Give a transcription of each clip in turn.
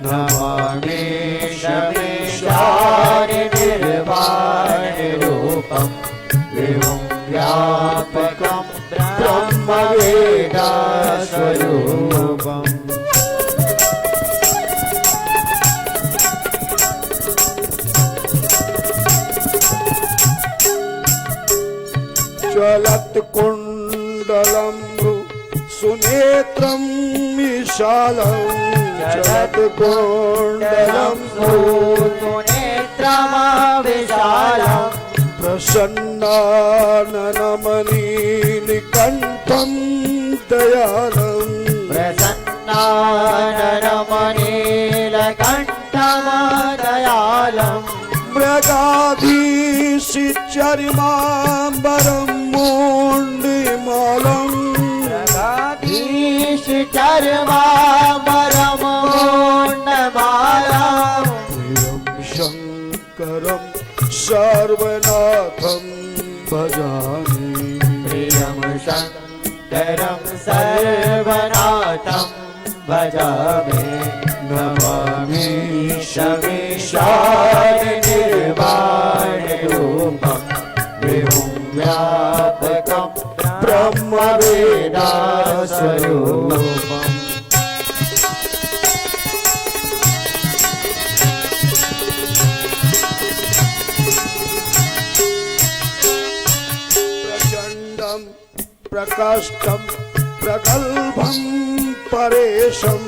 नमामि शमीशानिर्वाणरूपं विभुं व्यापकं ब्रह्मवेदास्वरूपम् ज्वलत्कुण्डलं सुनेत्रं विशालं ज्वलत्कुण्डलं सुनेत्रं विशालं प्रसन्नाननमनीनिकण्ठं दयालं प्रसन्नाननमनीलकण्ठं दयालं मृगाधीशचर्माम्बरं मूण्डिमालं मृगाधीशचर्माम्बरं मूण्डमालं प्रियं शङ्करं सर्वनाथं भजामि प्रियं शङ्करं सर्वनाथं भजामि नमामि शमीशानिर्वाणरूपं विभुं व्यापकं ब्रह्मवेदास्वरूपम् प्रचण्डं प्रकाष्ठं प्रगल्भं परेशं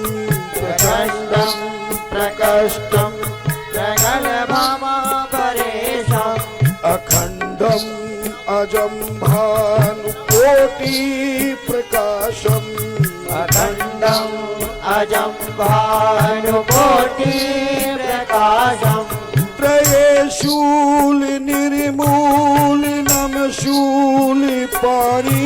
प्रचण्डं प्रकाष्ठं प्रगल्भं परेशम् अखण्डम् अजं भानुकोटिप्रकाशम् अखण्डम् अजं भानुकोटिप्रकाशम् त्रयशूलनिर्मूलिनं शूलिपाणि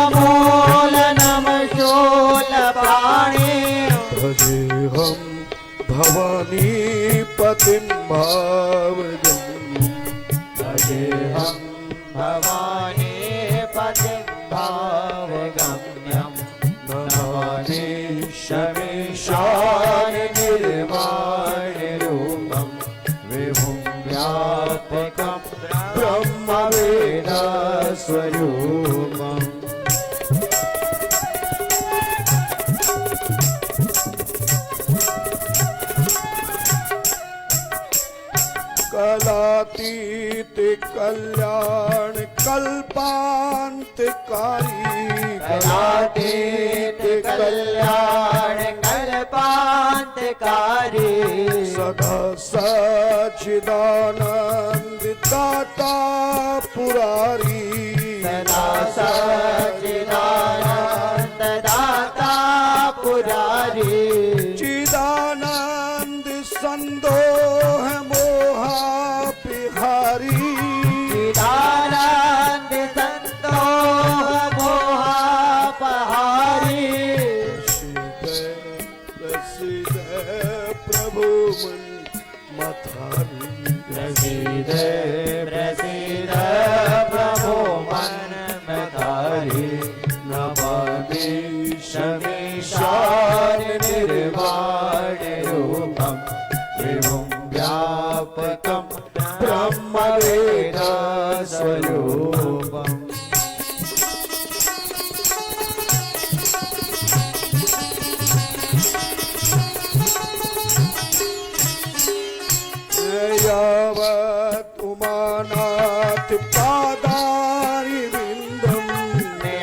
शूलनिर्मूलनं शूलपाणि भजेऽहं भवानीपतिं भावजम् भजेऽहं भवानीपतिं भावगम्यं नमामि शमीशानिर्वाणरूपं विभुं व्यापकं ब्रह्मवेदास्वरूपम् कलातीत कल्याण कल्पान्तकारी कलातीत कल्याण कल्पान्तकारी सदा सच्चिदानन्द दाता पुरारी सदा सच्चिदानन्द दाता पुरारी चिदानन्द संदोह मोहापिहारी चिदानन्द संतोष मोहापहारी प्रसीद प्रभु मन मथारी प्रसीद प्रसीद प्रभो मन मतारी नमामि शमीशानिर्वाणरूपं विभुं व्यापकं ब्रह्मवेदास्वरूपम् यावत् उमानाथ पादारि विन्दम्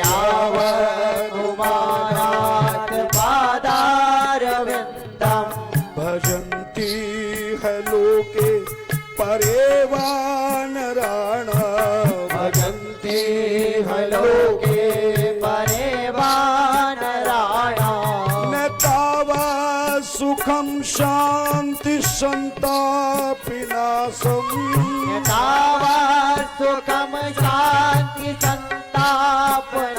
यावत् उमानाथ पादारविन्दम् भजन्ति है लोके परेवानराणा भजन्ति है लोके परेवानराणा न तावा सुखं शान्ति संतापिनाशम् तावा सुखं शान्ति संतापनाशम्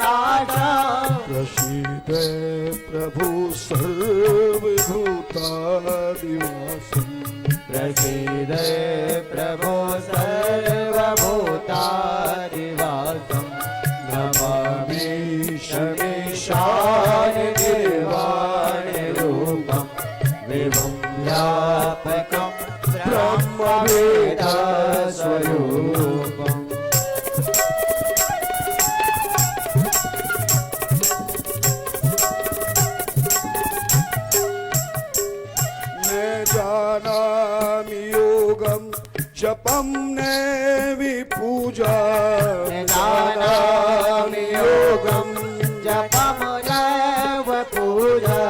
प्रसीद प्रभु सर्वभूतादिवासम् प्रसीद प्रभो सर्वभूतादिवासं नमामि शमीशानिर्वाणरूपं जपम ने विपूजा ज्ञानानियोगं जपं नैव पूजा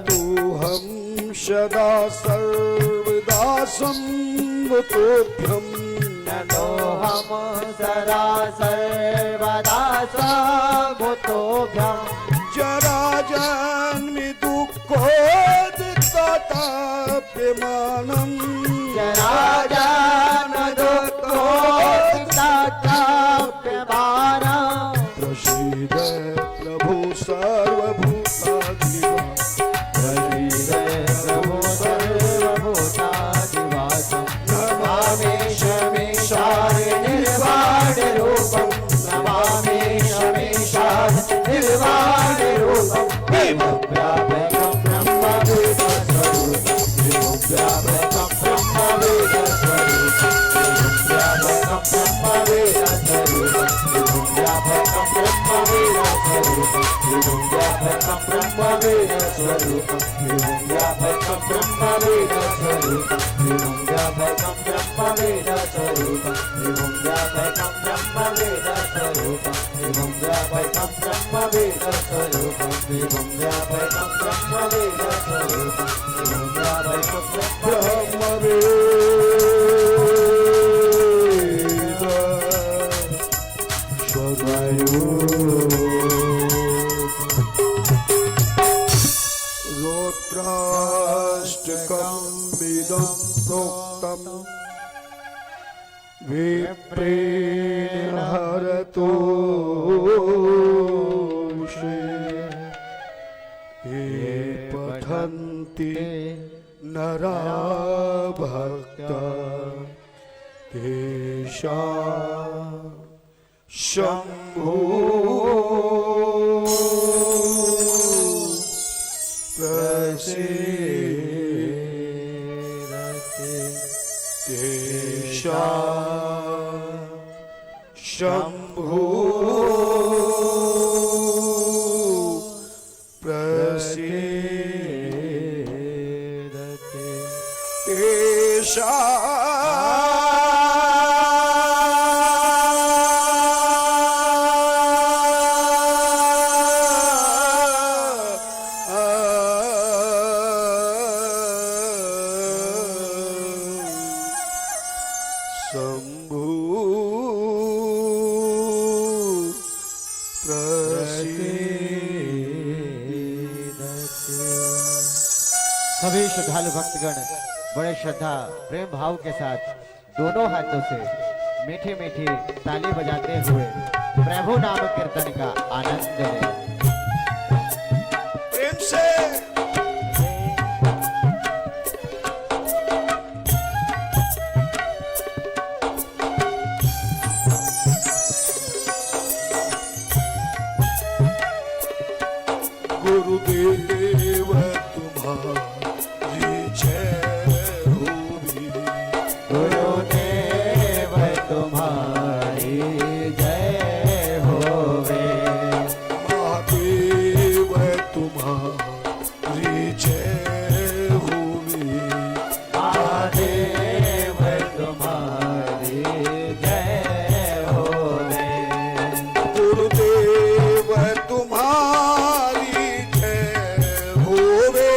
तू हम सदा सर्वदा संवतोभ्यम नतोऽहं सदा सर्वदा सर्वतोभ्यं जरा जन्मि दुःखोदिताप्यमानम् जराजनदुःखोत्ताप्यमानम् प्रसीद प्रभु सर्वभूताधिवास प्रभो सर्वभूतादिवासं नमामि शमीशाय निर्वाणरूपं नमामि शमीशाय निर्वाणरूपं विमुक्त्याभयं ब्रह्मवेदस्वरूपं विमुक्त्याभयं ब्रह्मवेदस्वरूपं विमुक्त्याभयं ब्रह्मवेदस्वरूपं विमुक्त्याभयं ब्रह्मवेदस्वरूपं विमुक्त्याभयं ब्रह्मवेदस्वरूपं विमुक्त्याभयं ब्रह्मवेदस्वरूपं विमुक्त्याभयं ब्रह्मवेदस्वरूपं विमुक्त्याभयं ब्रह्मवेदस्वरूपं विमुक्त्याभयं रोत्राष्टकं विदं प्रोक्तं विप्रेण हरतो ये पठन्ति नरा भक्ता तेषां शम्भो प्रसीदते तेषां शम्भो प्रसीदते शम्भु सभी श्रद्धालु भक्तगण बड़े श्रद्धा प्रेम भाव के साथ दोनों हाथों से मीठी मीठी ताली बजाते हुए प्रभु नाम कीर्तन का आनंद लें। प्रेम से गुरुदेव तुम्हारी जय होगी गुरुदेव तुम्हारी जय होवे महादेव तुम्हारी जय होगी महादेव तुम्हारी जय होवे गुरुदेव तुम्हारी जय होवे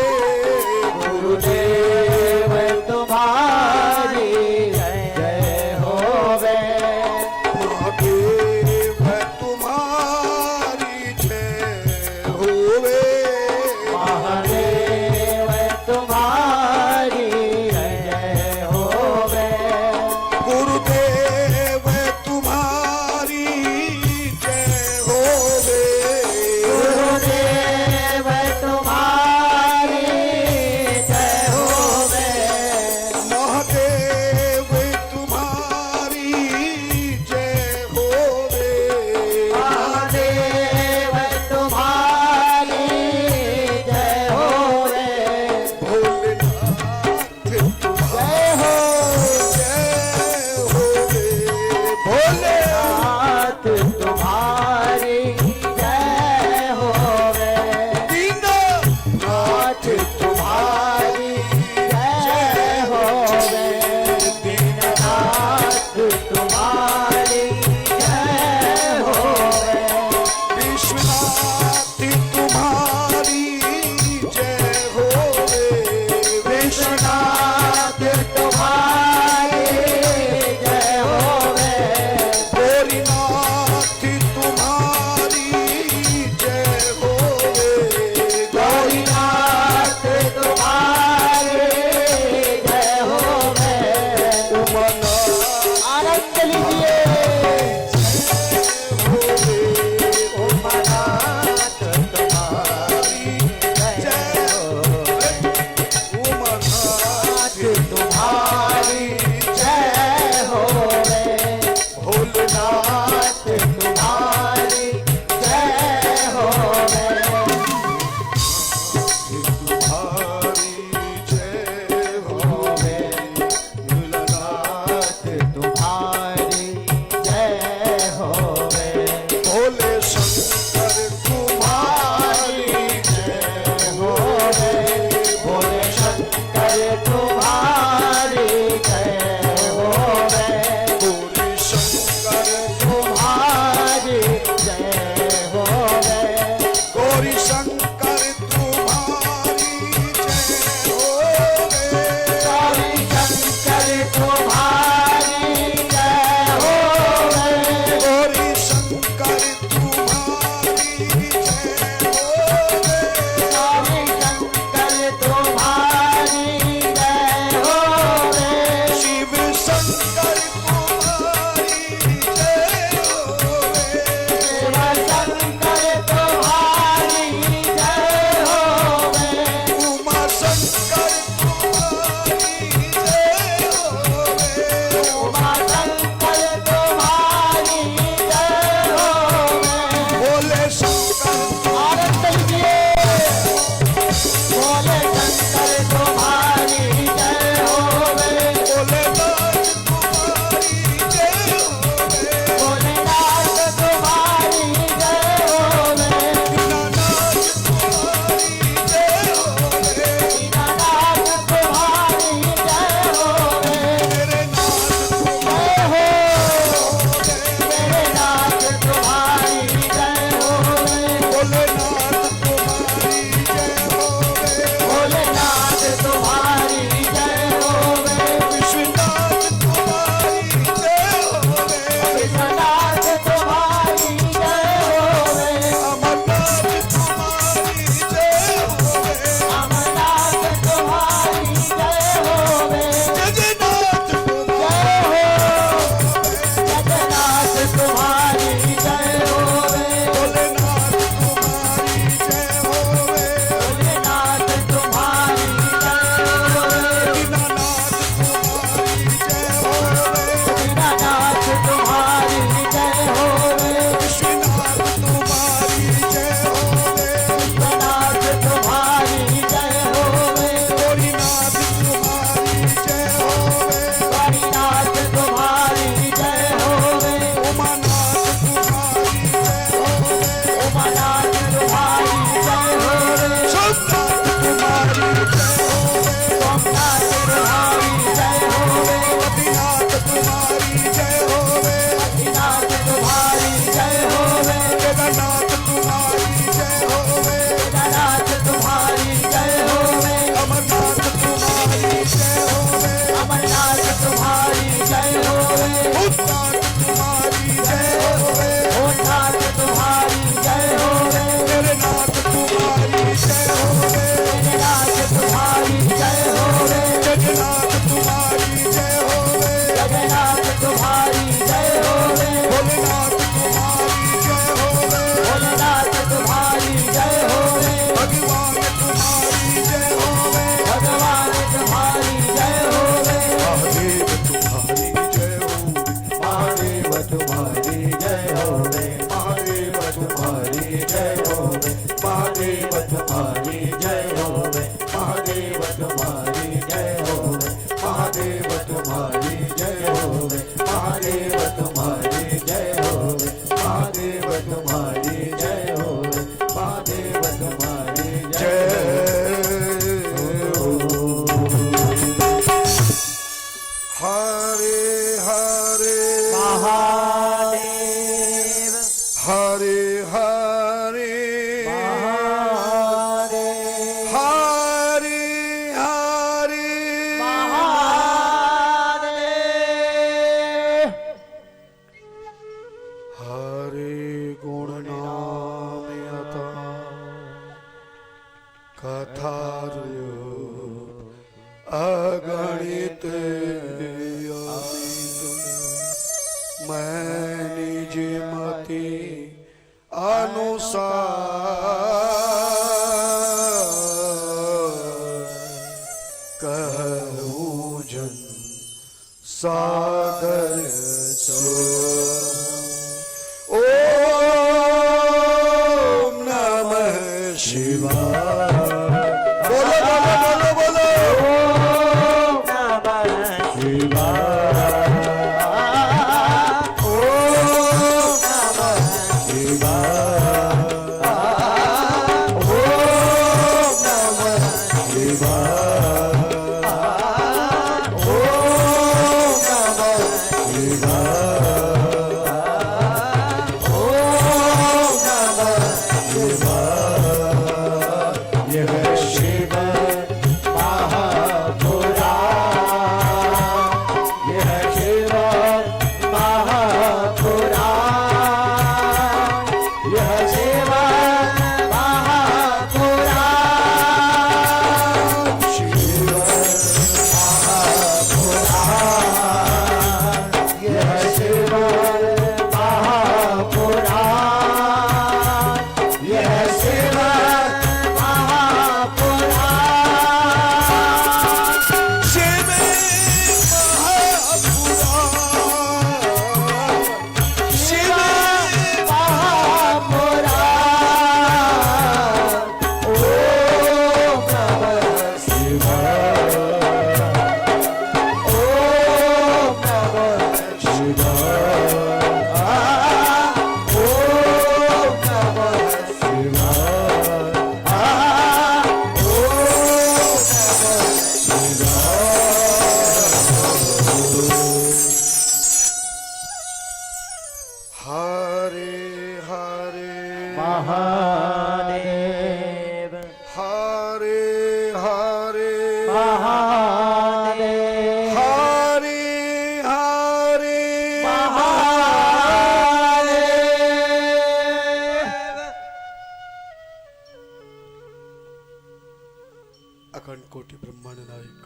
पथारो अगणित मैं निज मति अनुसार कहूँ जन सागर सो। ओम नमः शिवाय। बोलो बोलो बोलो बोलो। ओम नमः शिवाय। ओम नमः शिवाय। ओम नमः शिवाय। ओम नमः शिवाय। ओम नमः शिवाय। यह शिव महापुराण। यह शिव महापुराण। यह शिव महापुराण। शिव महापुराण। यह शिव महापुराण। यह शिव महापुराण। शिव महापुराण। शिव महापुराण। ओम नमः शिवाय। ओम नमः शिवाय। ओम नमः शिवाय। हरे हरे महादेव हरे हरे महादेव हरे हरे महादेव। अखंड कोटि ब्रह्मांड नायक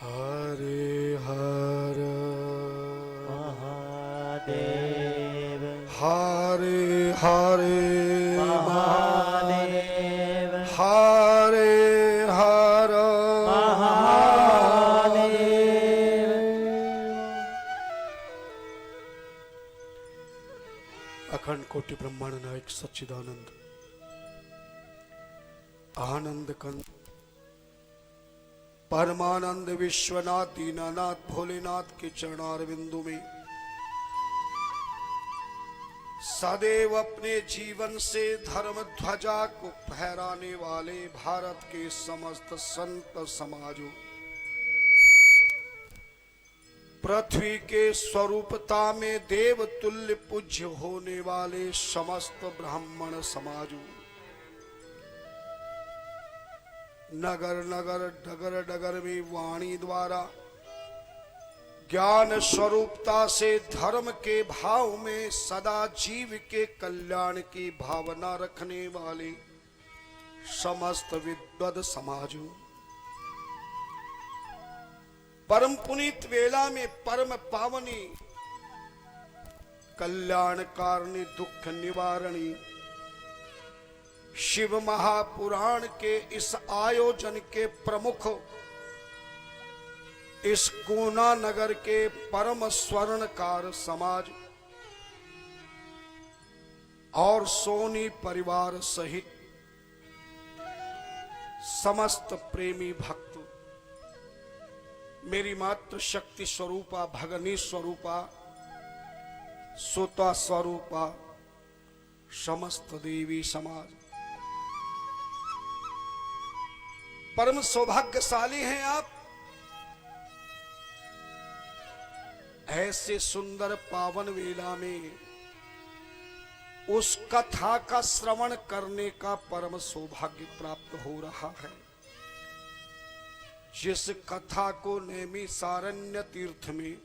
हरे हर महादेव हरे हरे महादेव हरे हर महादेव। अखंड कोटि ब्रह्मांड नायक सच्चिदानंद आनंद कंद परमानंद विश्वनाथ दीनानाथ भोलेनाथ के चरणार बिंदु में सदैव अपने जीवन से धर्म ध्वजा को फहराने वाले भारत के समस्त संत समाजों, पृथ्वी के स्वरूपता में देव तुल्य पूज्य होने वाले समस्त ब्राह्मण समाजों, नगर नगर डगर डगर में वाणी द्वारा ज्ञान स्वरूपता से धर्म के भाव में सदा जीव के कल्याण की भावना रखने वाले समस्त विद्वद समाजों, परम पुनीत वेला में परम पावनी कल्याणकारिणी दुख निवारणी शिव महापुराण के इस आयोजन के प्रमुख इस कोना नगर के परम स्वर्णकार समाज और सोनी परिवार सहित समस्त प्रेमी भक्त, मेरी मातृ शक्ति स्वरूपा भगनी स्वरूपा सुता स्वरूपा समस्त देवी समाज, परम सौभाग्यशाली हैं आप। ऐसे सुंदर पावन वेला में उस कथा का श्रवण करने का परम सौभाग्य प्राप्त हो रहा है जिस कथा को नैमिषारण्य तीर्थ में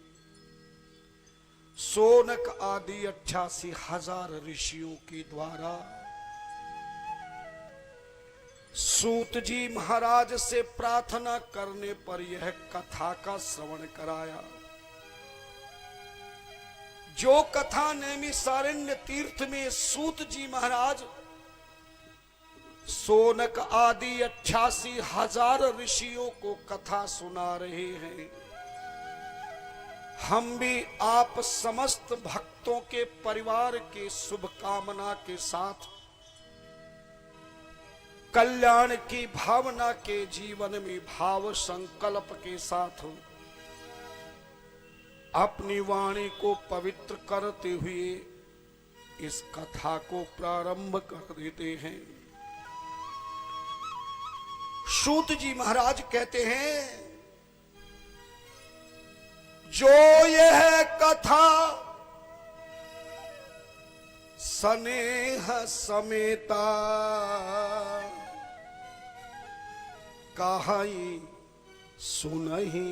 सोनक आदि 88,000 ऋषियों के द्वारा सूत जी महाराज से प्रार्थना करने पर यह कथा का श्रवण कराया। जो कथा नैमिषारण्य तीर्थ में सूत जी महाराज सोनक आदि 88,000 ऋषियों को कथा सुना रहे हैं, हम भी आप समस्त भक्तों के परिवार के शुभ कामना के साथ कल्याण की भावना के जीवन में भाव संकल्प के साथ अपनी वाणी को पवित्र करते हुए इस कथा को प्रारंभ कर देते हैं। सूत जी महाराज कहते हैं, जो यह कथा स्नेह समेता कहाई सुनहि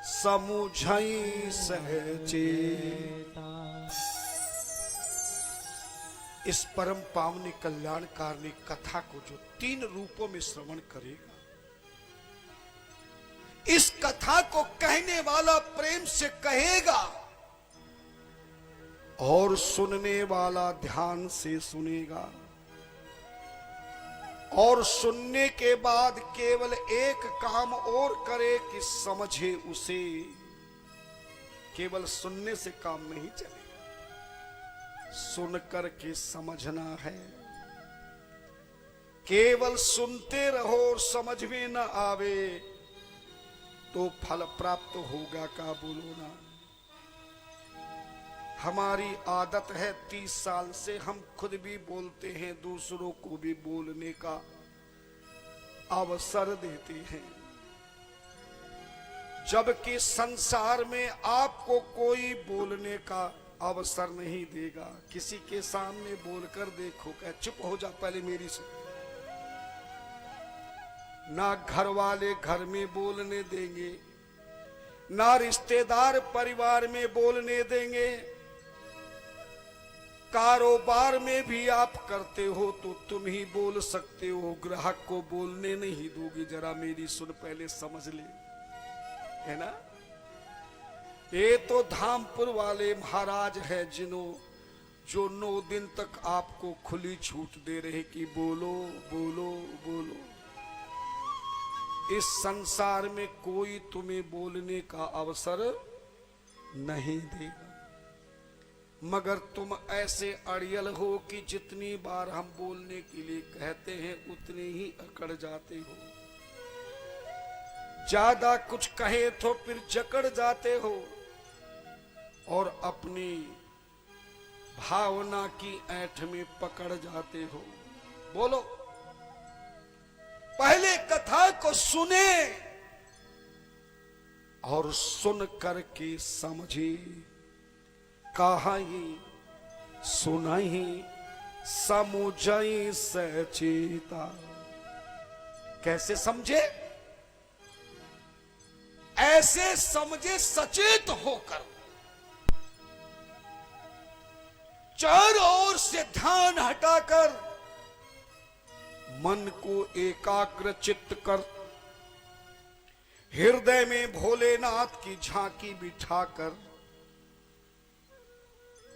समुझई सहचेता। इस परम पावनी कल्याणकारिणी कथा को जो 3 रूपों में श्रवण करेगा, इस कथा को कहने वाला प्रेम से कहेगा और सुनने वाला ध्यान से सुनेगा, और सुनने के बाद केवल एक काम और करे कि समझे उसे। केवल सुनने से काम नहीं चलेगा, सुनकर के समझना है। केवल सुनते रहो और समझ में न आवे तो फल प्राप्त होगा का बोलो ना। हमारी आदत है 30 साल से हम खुद भी बोलते हैं, दूसरों को भी बोलने का अवसर देते हैं, जबकि संसार में आपको कोई बोलने का अवसर नहीं देगा। किसी के सामने बोलकर देखो, क्या चुप हो जा पहले मेरी सुन। ना घर वाले घर में बोलने देंगे, ना रिश्तेदार परिवार में बोलने देंगे। कारोबार में भी आप करते हो तो तुम ही बोल सकते हो, ग्राहक को बोलने नहीं दोगे। जरा मेरी सुन पहले समझ ले, है ना। ये तो धामपुर वाले महाराज है जो 9 दिन तक आपको खुली छूट दे रहे कि बोलो बोलो बोलो। इस संसार में कोई तुम्हें बोलने का अवसर नहीं देगा, मगर तुम ऐसे अड़ियल हो कि जितनी बार हम बोलने के लिए कहते हैं उतने ही अकड़ जाते हो। ज्यादा कुछ कहे तो फिर जकड़ जाते हो और अपनी भावना की ऐंठ में पकड़ जाते हो। बोलो, पहले कथा को सुने और सुन करके समझे। कहाई सुनाई समुझई सचेता। कैसे समझे? ऐसे समझे सचेत होकर, चारों ओर से ध्यान हटाकर, मन को एकाग्र चित्त कर, हृदय में भोलेनाथ की झांकी बिठाकर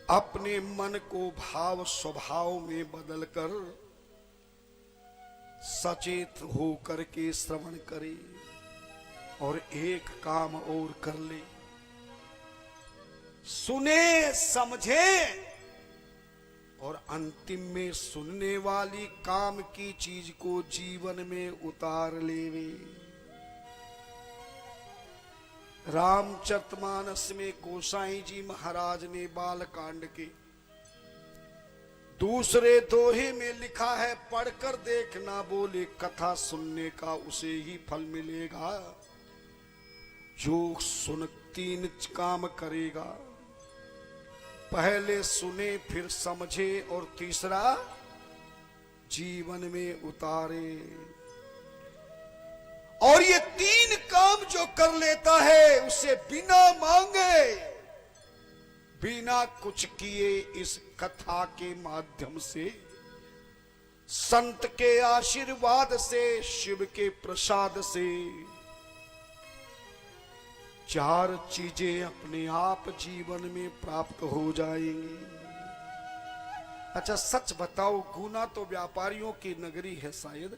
अपने मन को भाव स्वभाव में बदलकर सचेत होकर के श्रवण करे और एक काम और कर ले। सुने समझे और अंतिम में सुनने वाली काम की चीज को जीवन में उतार लेवे। रामचरितमानस में गोसाई जी महाराज ने बालकांड के दूसरे दोहे में लिखा है, पढ़कर देखना बोले कथा सुनने का उसे ही फल मिलेगा जो सुन 3 काम करेगा। पहले सुने फिर समझे और तीसरा जीवन में उतारे। और ये 3 काम जो कर लेता है उसे बिना मांगे, बिना कुछ किए, इस कथा के माध्यम से, संत के आशीर्वाद से, शिव के प्रसाद से 4 चीजें अपने आप जीवन में प्राप्त हो जाएंगी। अच्छा सच बताओ, गुना तो व्यापारियों की नगरी है शायद।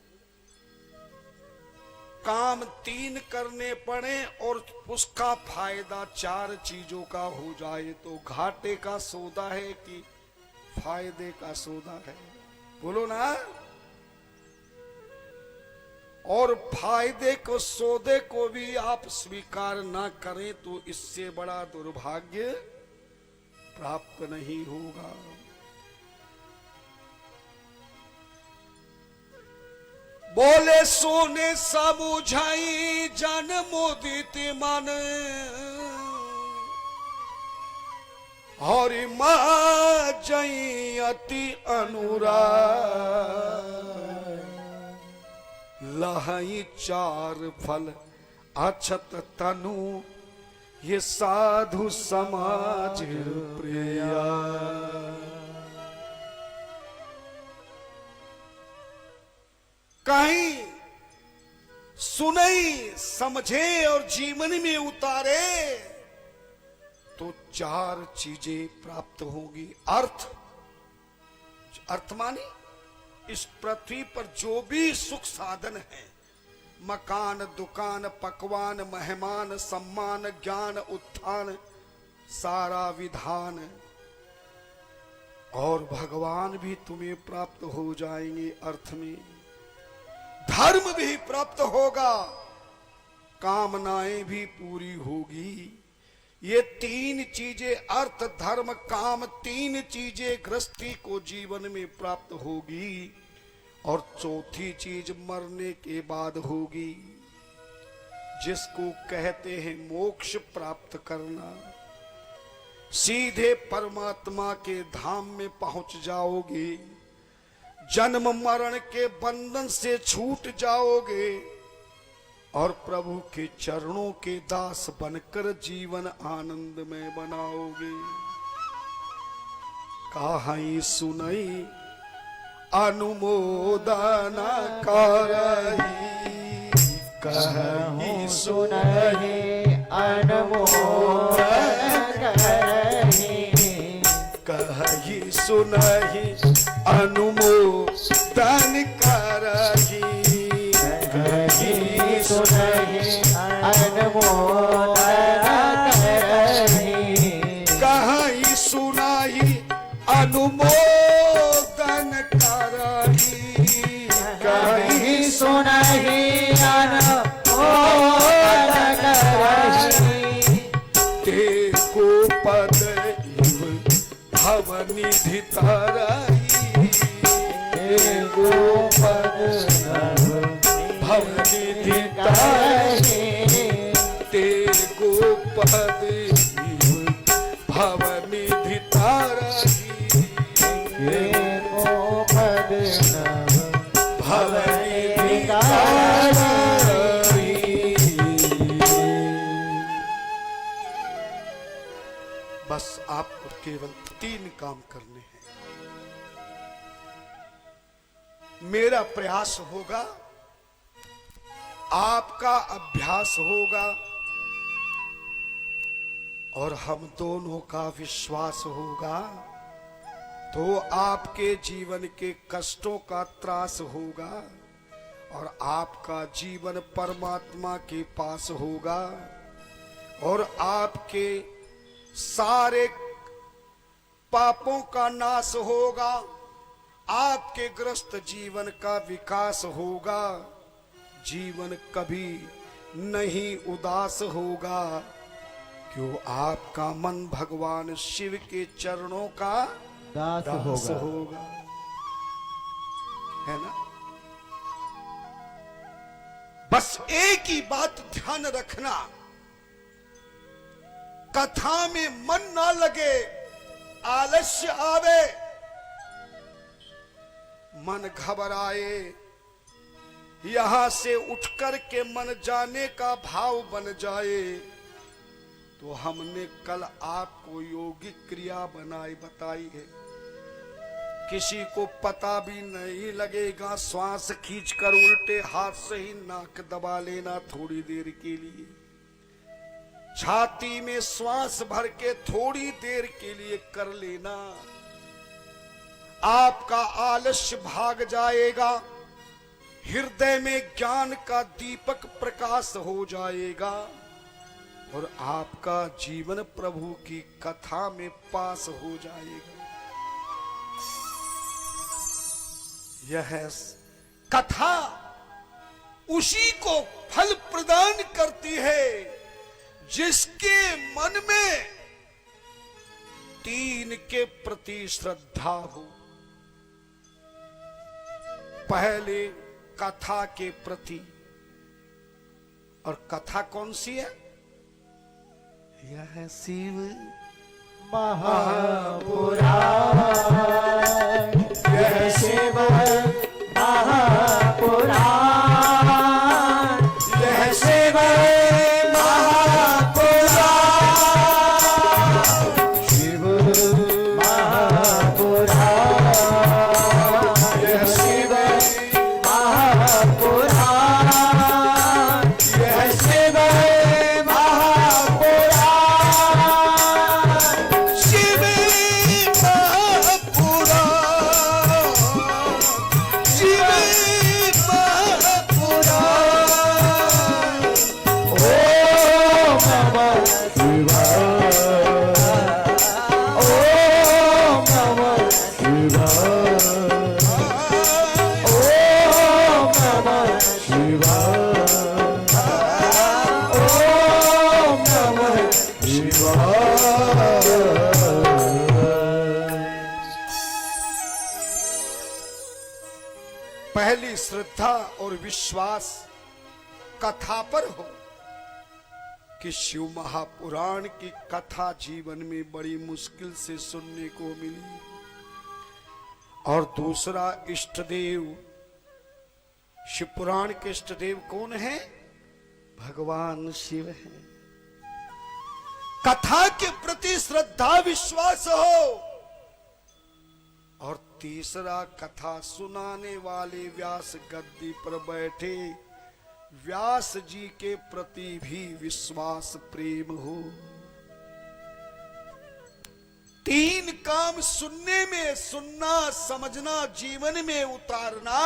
काम 3 करने पड़े और उसका फायदा 4 चीजों का हो जाए तो घाटे का सौदा है कि फायदे का सौदा है? बोलो ना। और फायदे को, सौदे को भी आप स्वीकार ना करें तो इससे बड़ा दुर्भाग्य प्राप्त नहीं होगा। बोले सोने समुझाई जन मोदित मन, हरि मां जई अति अनुराग, लहई 4 फल अछत तनु, ये साधु समाज प्रिया। कहीं सुनई समझे और जीवन में उतारे तो 4 चीजें प्राप्त होगी। अर्थ, अर्थ माने इस पृथ्वी पर जो भी सुख साधन है, मकान, दुकान, पकवान, मेहमान, सम्मान, ज्ञान, उत्थान, सारा विधान और भगवान भी तुम्हें प्राप्त हो जाएंगे। अर्थ में धर्म भी प्राप्त होगा, कामनाएं भी पूरी होगी। ये 3 चीजें, अर्थ, धर्म, काम, 3 चीजें गृहस्थी को जीवन में प्राप्त होगी। और 4थी चीज मरने के बाद होगी, जिसको कहते हैं मोक्ष प्राप्त करना। सीधे परमात्मा के धाम में पहुंच जाओगे, जन्म मरण के बंधन से छूट जाओगे और प्रभु के चरणों के दास बनकर जीवन आनंदमय बनाओगे। कहाई सुनई अनुमोदन करही, कहूँ सुनहि अनुमोदन करहि, कही सुनहि अनुमोदन करही, कही सुनहि अनुमोदन करहि, कही सुनाई अनुमोदन करही, कही सुनहि अनुमोदन करहि, तेको पद इव भवनिधि तरही, तेको पद भवनिधि तरही, तेको पद इव भवनिधि तरही, तेको पद भवनिधि तरही। बस आपको केवल 3 काम करने हैं। मेरा प्रयास होगा, आपका अभ्यास होगा और हम दोनों का विश्वास होगा तो आपके जीवन के कष्टों का त्रास होगा और आपका जीवन परमात्मा के पास होगा और आपके सारे पापों का नाश होगा, आपके ग्रस्त जीवन का विकास होगा, जीवन कभी नहीं उदास होगा, क्यों आपका मन भगवान शिव के चरणों का दास होगा, है ना। बस एक ही बात ध्यान रखना, कथा में मन ना लगे, आलस्य आवे, मन घबराए, यहां से उठकर के मन जाने का भाव बन जाए तो हमने कल आपको योगिक क्रिया बनाई बताई है। किसी को पता भी नहीं लगेगा। श्वास खींचकर उल्टे हाथ से ही नाक दबा लेना थोड़ी देर के लिए, छाती में श्वास भर के थोड़ी देर के लिए कर लेना। आपका आलस्य भाग जाएगा, हृदय में ज्ञान का दीपक प्रकाश हो जाएगा और आपका जीवन प्रभु की कथा में पास हो जाएगा। यह कथा उसी को फल प्रदान करती है जिसके मन में 3 के प्रति श्रद्धा हो। पहले कथा के प्रति, और कथा कौन सी है? यह शिव महापुराण, यह शिव महापुराण, यह शिव महापुराण, शिव महापुराण, यह शिव महापुराण, यह शिव पहली श्रद्धा और विश्वास कथा पर हो कि शिव महापुराण की कथा जीवन में बड़ी मुश्किल से सुनने को मिली। और दूसरा इष्टदेव, शिव पुराण के इष्टदेव कौन है? भगवान शिव है। कथा के प्रति श्रद्धा विश्वास हो। और तीसरा, कथा सुनाने वाले व्यास गद्दी पर बैठे व्यास जी के प्रति भी विश्वास प्रेम हो। 3 काम सुनने में, सुनना, समझना, जीवन में उतारना,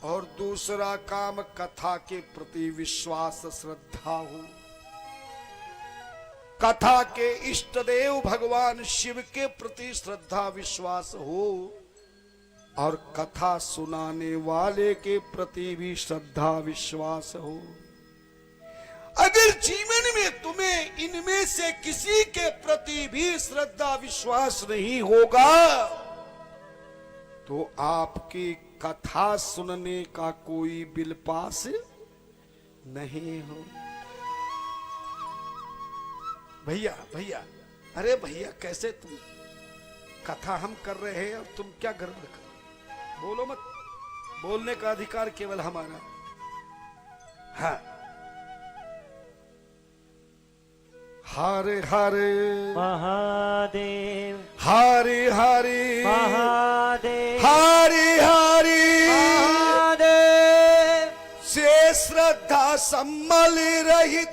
और दूसरा काम कथा के प्रति विश्वास श्रद्धा हो। कथा के इष्ट देव भगवान शिव के प्रति श्रद्धा विश्वास हो और कथा सुनाने वाले के प्रति भी श्रद्धा विश्वास हो। अगर जीवन में तुम्हें इनमें से किसी के प्रति भी श्रद्धा विश्वास नहीं होगा तो आपकी कथा सुनने का कोई बिल पास नहीं हो। भैया भैया, अरे भैया कैसे तुम, कथा हम कर रहे हैं और तुम क्या गड़बड़ कर रहे हो? बोलो मत, बोलने का अधिकार केवल हमारा। हाँ, हरे हरे महादेव, हरे हरे महादेव, हरे हरे महादेव, से श्रद्धा सम्मल रहित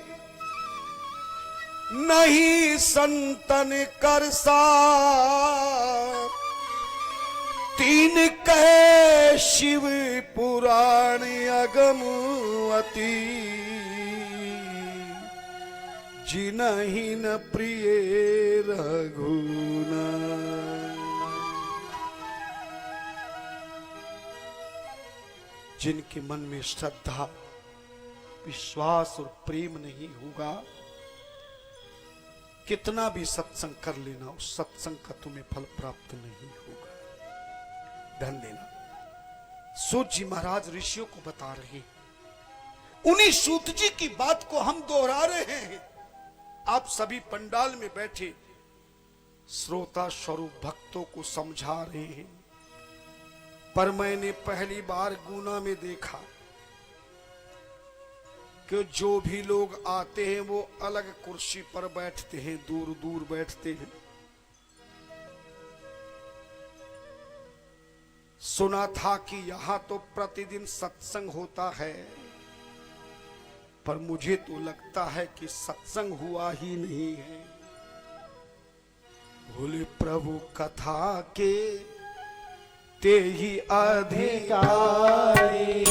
नहीं संतन कर सार। 3 कहे शिव पुराण अगमवती, जिनहि न प्रिय रघुना। जिनके मन में श्रद्धा, विश्वास और प्रेम नहीं होगा, कितना भी सत्संग कर लेना, उस सत्संग का तुम्हें फल प्राप्त नहीं होगा। ध्यान देना, सूत जी महाराज ऋषियों को बता रहे, उन्हीं सूत जी की बात को हम दोहरा रहे हैं। आप सभी पंडाल में बैठे श्रोता स्वरूप भक्तों को समझा रहे हैं। पर मैंने पहली बार गुना में देखा कि जो भी लोग आते हैं वो अलग कुर्सी पर बैठते हैं, दूर दूर बैठते हैं। सुना था कि यहां तो प्रतिदिन सत्संग होता है, पर मुझे तो लगता है कि सत्संग हुआ ही नहीं है। बोले प्रभु कथा के ते ही अधिकारी,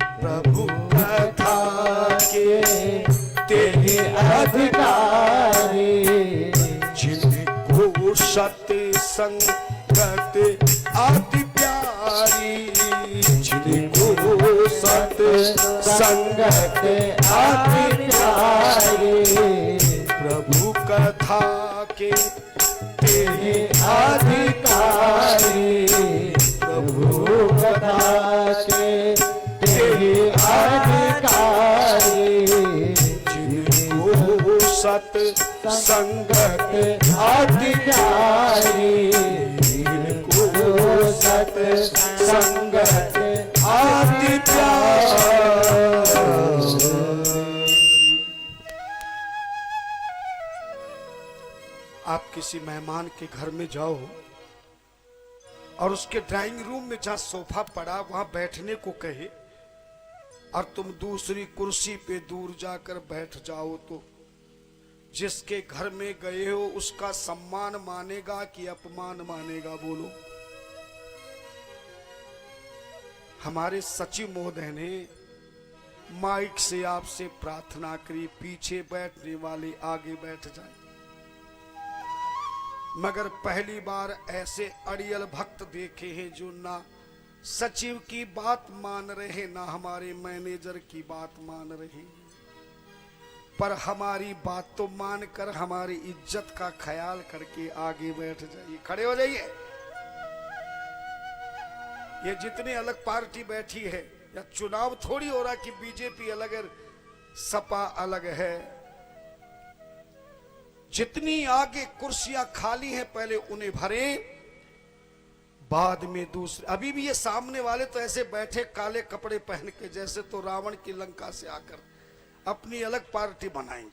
प्रभु कथा के ते ही अधिकारी, जिनको सत्संगत अति प्यारी, जिनको सत्संगत अति प्यारी, प्रभु कथा के तेरे अधिकारी, प्रभु कथा के तेरे अधिकारी, जिनको सत्संगत अधिकारी, जिनको सत्संगत अधिकारी। आप किसी मेहमान के घर में जाओ और उसके ड्राइंग रूम में जहां सोफा पड़ा वहां बैठने को कहे और तुम दूसरी कुर्सी पे दूर जाकर बैठ जाओ, तो जिसके घर में गए हो उसका सम्मान मानेगा कि अपमान मानेगा? बोलो। हमारे सचिव महोदय ने माइक से आपसे प्रार्थना करी, पीछे बैठने वाले आगे बैठ जाए। मगर पहली बार ऐसे अड़ियल भक्त देखे हैं जो ना सचिव की बात मान रहे, ना हमारे मैनेजर की बात मान रहे, पर हमारी बात तो मानकर हमारी इज्जत का ख्याल करके आगे बैठ जाइए, खड़े हो जाइए। ये जितनी अलग पार्टी बैठी है, या चुनाव थोड़ी हो रहा कि बीजेपी अलग है सपा अलग है। जितनी आगे कुर्सियां खाली हैं पहले उन्हें भरे, बाद में दूसरे। अभी भी ये सामने वाले तो ऐसे बैठे काले कपड़े पहन के जैसे तो रावण की लंका से आकर अपनी अलग पार्टी बनाएंगे।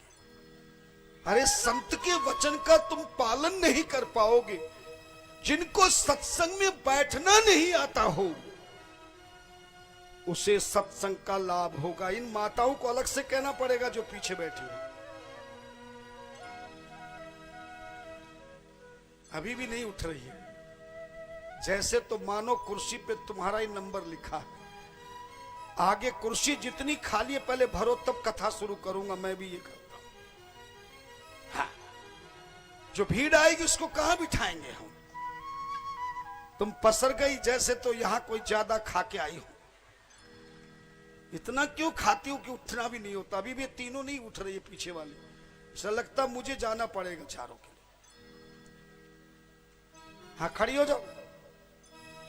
अरे संत के वचन का तुम पालन नहीं कर पाओगे। जिनको सत्संग में बैठना नहीं आता हो उसे सत्संग का लाभ होगा। इन माताओं को अलग से कहना पड़ेगा जो पीछे बैठी है। अभी भी नहीं उठ रही है, जैसे तो मानो कुर्सी पे तुम्हारा ही नंबर लिखा है। आगे कुर्सी जितनी खाली है पहले भरो, तब कथा शुरू करूंगा। मैं भी ये करता हूं। हाँ, जो भीड़ आएगी उसको कहां बिठाएंगे हम? तुम पसर गई जैसे तो यहां कोई ज्यादा खा के आई हो। इतना क्यों खाती हो कि उठना भी नहीं होता? अभी भी तीनों नहीं उठ रही है पीछे वाली। ऐसा लगता मुझे जाना पड़ेगा चारों के लिए। हाँ, खड़ी हो जाओ।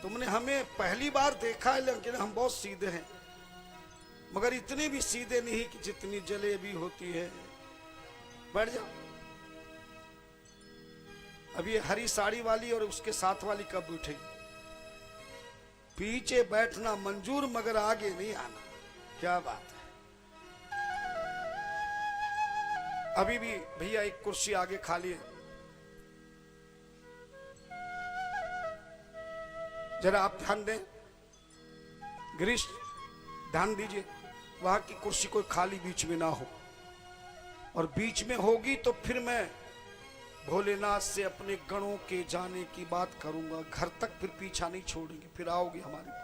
तुमने हमें पहली बार देखा है, लेकिन हम बहुत सीधे हैं, मगर इतने भी सीधे नहीं कि जितनी जलेबी होती है। बैठ जाओ। अभी हरी साड़ी वाली और उसके साथ वाली कब उठेगी? पीछे बैठना मंजूर, मगर आगे नहीं आना। क्या बात है। अभी भी भैया एक कुर्सी आगे खाली है, जरा आप ध्यान दें। गिरीश, ध्यान दीजिए, वहां की कुर्सी कोई खाली बीच में ना हो, और बीच में होगी तो फिर मैं भोलेनाथ से अपने गणों के जाने की बात करूंगा। घर तक फिर पीछा नहीं छोड़ेंगे, फिर आओगे हमारे पास।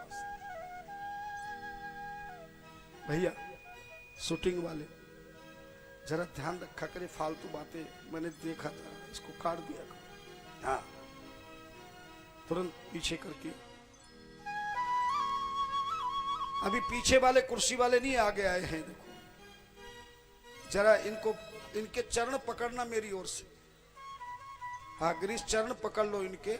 भैया शूटिंग वाले जरा ध्यान रखा करे, फालतू बातें मैंने देखा था, इसको काट दिया करो। हाँ, तुरंत पीछे करके। अभी पीछे वाले कुर्सी वाले नहीं आगे आए हैं, देखो जरा इनको, इनके चरण पकड़ना मेरी ओर से। हाँ गिरीश, चरण पकड़ लो इनके।